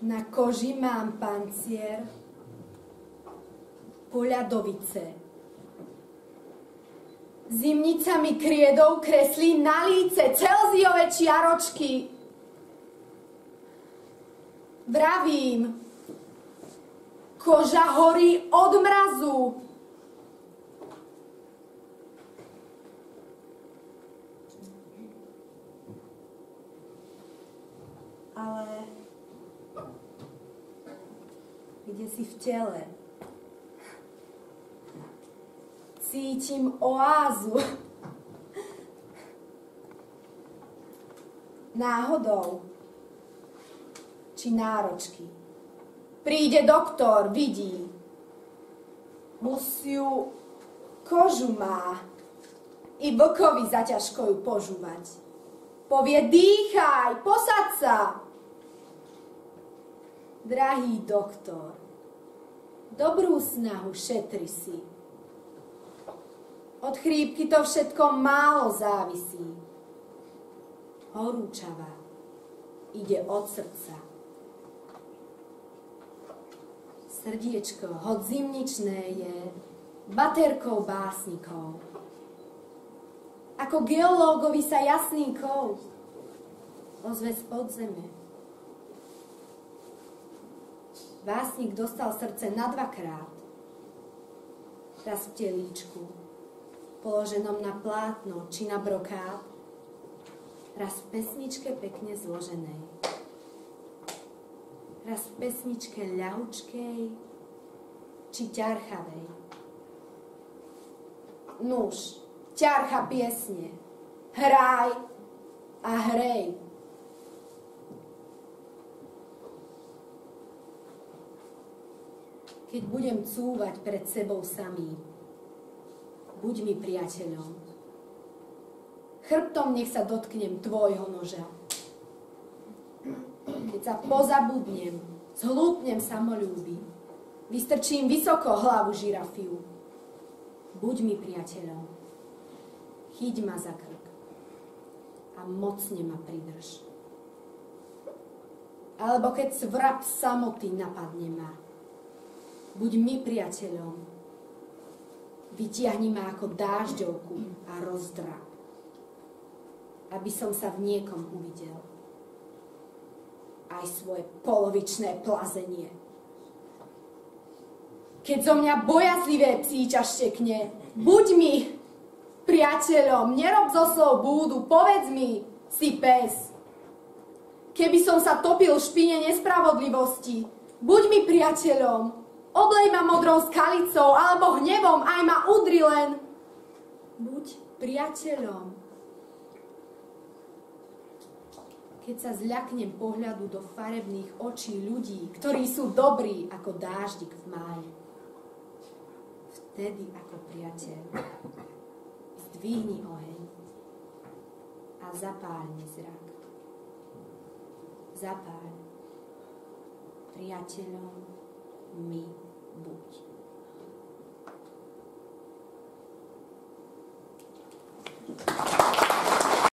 Na koži mám pancier poľadovice. Zimnica mi kriedou kreslí na líce Celziové čiaročky. Vravím, koža horí od mrazu. Ale kde si v tele? Cítim oázu. Náhodou. Či náročky. Príde doktor, vidí. Husiu kožu má. I vlkovi zaťažko ju požúvať. Povie, dýchaj, posaď sa. Drahý doktor, dobrú snahu šetri si. Od chrípky to všetko málo závisí. Horúčava ide od srdca. Srdiečko, hoď zimničné je baterkou básnikov. Ako geológovi sa jasný kov ozve z podzeme. Básnik dostal srdce na dvakrát. Raz v telíčku, položenom na plátno či na brokát, raz v pesničke pekne zloženej. Raz v pesničke ľahučkej či ťarchavej. Nuž, ťarcha piesne, hraj a hrej. Keď budem cúvať pred sebou samý, buď mi priateľom. Chrbtom nech sa dotknem tvojho noža. Keď sa pozabudnem, zhlúpnem samoľúby, vystrčím vysoko hlavu žirafiu. Buď mi priateľom. Chyť ma za krk a mocne ma pridrž. Alebo keď svrap samoty napadne ma, buď mi priateľom. Vytiahni ma ako dážďovku a rozdrap, aby som sa v niekom uvidel. Aj svoje polovičné plazenie. Keď zo mňa bojazlivé psíča štekne, buď mi priateľom, nerob zo slov búdu, povedz mi, si pes. Keby som sa topil v špine nespravodlivosti, buď mi priateľom. Oblej ma modrou skalicou, alebo hnevom, aj ma udri len. Buď priateľom. Keď sa zľaknem pohľadu do farebných očí ľudí, ktorí sú dobrí ako dáždik v máji, vtedy ako priateľ zdvihni oheň a zapáľ mi zrak. Zapáľ, priateľom mi buď.